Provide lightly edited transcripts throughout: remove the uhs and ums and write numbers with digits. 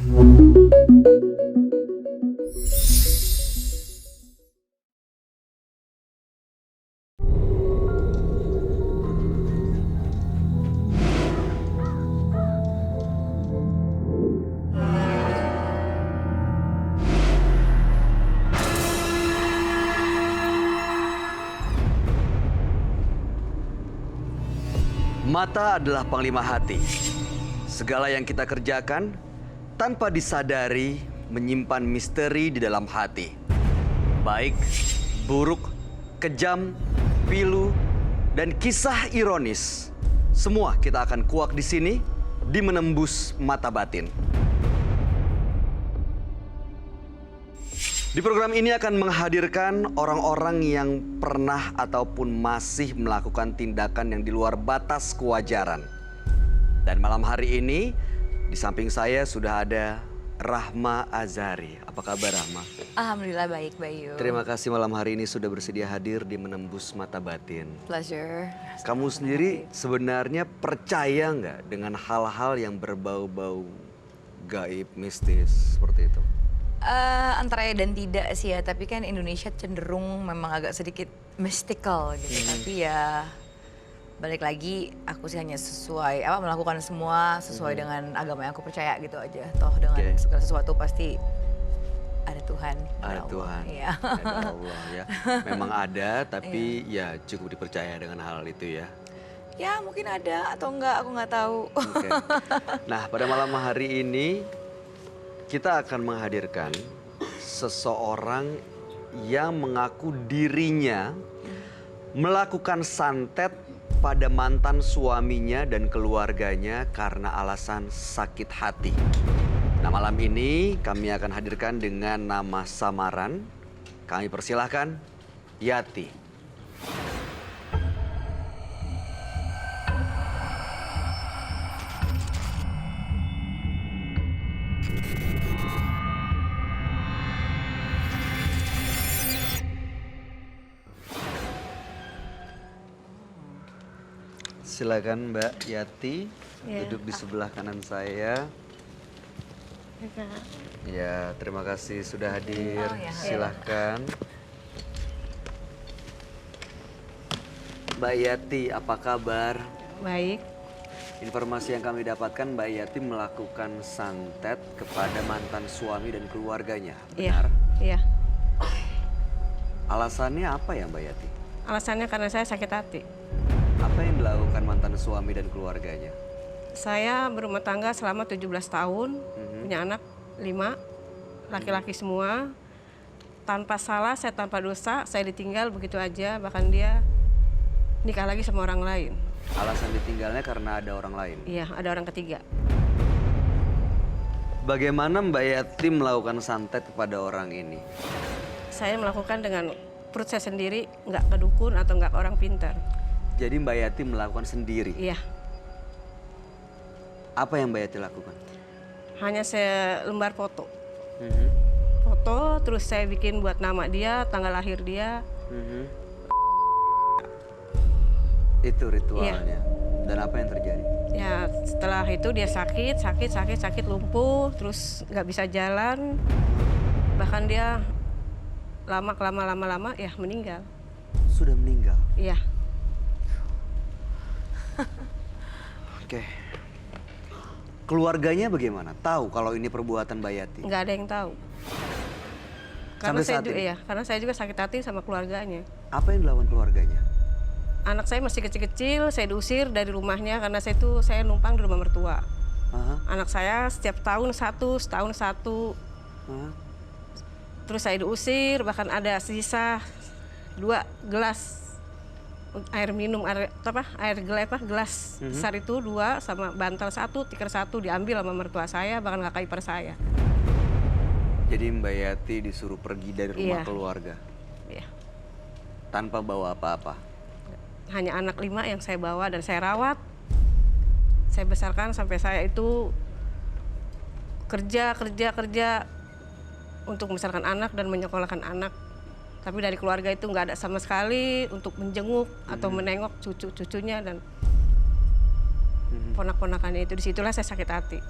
Mata adalah panglima hati. Segala yang kita kerjakan tanpa disadari menyimpan misteri di dalam hati. Baik, buruk, kejam, pilu, dan kisah ironis. Semua kita akan kuak di sini di Menembus Mata Batin. Di program ini akan menghadirkan orang-orang yang pernah ataupun masih melakukan tindakan yang di luar batas kewajaran. Dan malam hari ini, di samping saya sudah ada Rahma Azhari. Apa kabar, Rahma? Alhamdulillah baik, Bayu. Terima kasih malam hari ini sudah bersedia hadir di Menembus Mata Batin. Pleasure. Kamu sendiri sebenarnya percaya nggak dengan hal-hal yang berbau-bau gaib, mistis, seperti itu? Antara ya dan tidak sih ya, tapi kan Indonesia cenderung memang agak sedikit mystical gitu. Tapi ya balik lagi aku sih hanya melakukan semua sesuai dengan agama yang aku percaya gitu aja. Toh dengan segala sesuatu pasti ada Tuhan. Ada Tuhan, iya. ada Allah ya. Memang ada, tapi ya cukup dipercaya dengan hal itu ya. Ya mungkin ada atau enggak, aku nggak tahu. Oke. Nah, pada malam hari ini kita akan menghadirkan seseorang yang mengaku dirinya melakukan santet pada mantan suaminya dan keluarganya karena alasan sakit hati. Nah, malam ini kami akan hadirkan dengan nama samaran. Kami persilahkan Yati. Silakan Mbak Yati, duduk di sebelah kanan saya. Ya, terima kasih sudah hadir. Silahkan. Mbak Yati, apa kabar? Baik. Informasi yang kami dapatkan, Mbak Yati melakukan santet kepada mantan suami dan keluarganya, benar? Iya. Alasannya apa ya Mbak Yati? Alasannya karena saya sakit hati. Apa yang dilakukan mantan suami dan keluarganya? Saya berumah tangga selama 17 tahun, punya anak 5, laki-laki semua. Tanpa salah, saya tanpa dosa, saya ditinggal begitu aja, bahkan dia nikah lagi sama orang lain. Alasan ditinggalnya karena ada orang lain? Iya, ada orang ketiga. Bagaimana Mbak Yati melakukan santet kepada orang ini? Saya melakukan dengan perut saya sendiri, nggak ke dukun atau nggak ke orang pintar. Jadi Mbak Yati melakukan sendiri? Iya. Apa yang Mbak Yati lakukan? Hanya saya lembar foto. Foto, terus saya bikin buat nama dia, tanggal lahir dia. Itu ritualnya? Iya. Dan apa yang terjadi? Ya setelah itu dia sakit, lumpuh, terus nggak bisa jalan. Bahkan dia lama ya meninggal. Sudah meninggal? Iya. Oke. Keluarganya bagaimana? Tahu kalau ini perbuatan Mbak Yati? Nggak ada yang tahu. Karena Sampai saat ini? karena saya juga sakit hati sama keluarganya. Apa yang dilakukan keluarganya? Anak saya masih kecil-kecil, saya diusir dari rumahnya karena saya numpang di rumah mertua. Anak saya setiap tahun setahun satu. Terus saya diusir, bahkan ada sisa 2 gelas air minum, gelas besar itu 2 sama bantal 1, tikar 1 diambil sama mertua saya, bahkan kakak ipar saya. Jadi Mbak Yati disuruh pergi dari rumah keluarga? Iya. Tanpa bawa apa-apa? Hanya anak 5 yang saya bawa dan saya rawat. Saya besarkan sampai saya itu kerja untuk membesarkan anak dan menyekolahkan anak. Tapi dari keluarga itu nggak ada sama sekali untuk menjenguk atau menengok cucu-cucunya dan ponak-ponakannya itu. Disitulah saya sakit hati.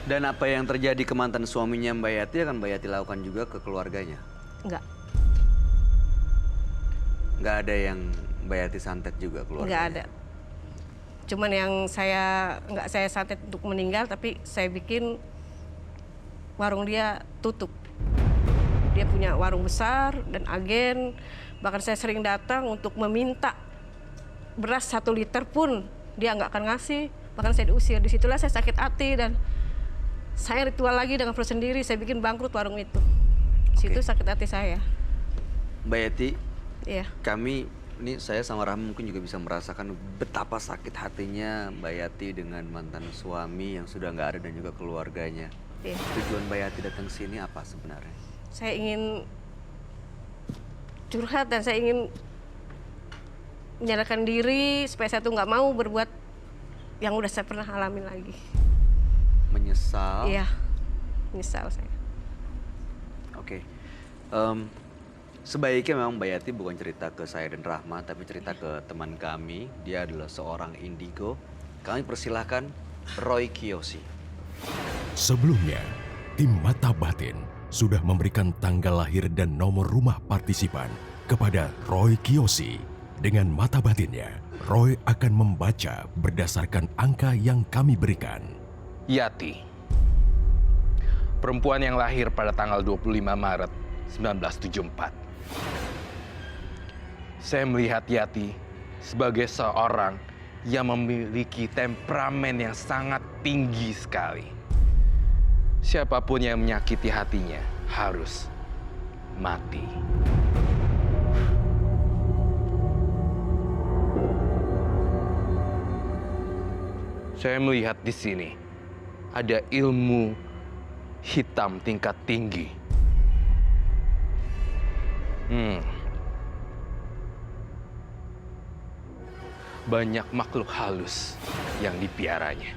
Dan apa yang terjadi ke mantan suaminya Mbak Yati akan Mbak Yati lakukan juga ke keluarganya? Enggak, Nggak ada yang Mbak Yati santet juga keluarganya? enggak ada. Cuman yang enggak saya santet untuk meninggal, tapi saya bikin warung dia tutup. Dia punya warung besar dan agen, bahkan saya sering datang untuk meminta beras 1 liter pun dia nggak akan ngasih, bahkan saya diusir. Disitulah saya sakit hati dan saya ritual lagi dengan perut sendiri, saya bikin bangkrut warung itu. Situ Oke. sakit hati saya. Mbak Yati, Iya, kami, ini saya sama Rahma mungkin juga bisa merasakan betapa sakit hatinya Mbak Yati dengan mantan suami yang sudah nggak ada dan juga keluarganya. iya. Tujuan Mbak Yati datang sini apa sebenarnya? Saya ingin curhat dan saya ingin menyerahkan diri supaya saya tuh nggak mau berbuat yang udah saya pernah alami lagi. Menyesal? Iya, menyesal saya. Oke. Sebaiknya memang Mbak Yati bukan cerita ke saya dan Rahma, tapi cerita ke teman kami. Dia adalah seorang indigo. Kami persilahkan Roy Kiyoshi. Sebelumnya, tim Mata Batin sudah memberikan tanggal lahir dan nomor rumah partisipan kepada Roy Kiyoshi. Dengan mata batinnya, Roy akan membaca berdasarkan angka yang kami berikan. Yati, perempuan yang lahir pada tanggal 25 Maret 1974. Saya melihat Yati sebagai seorang yang memiliki temperamen yang sangat tinggi sekali. Siapapun yang menyakiti hatinya harus mati. Saya melihat di sini ada ilmu hitam tingkat tinggi. Banyak makhluk halus yang dipiaranya.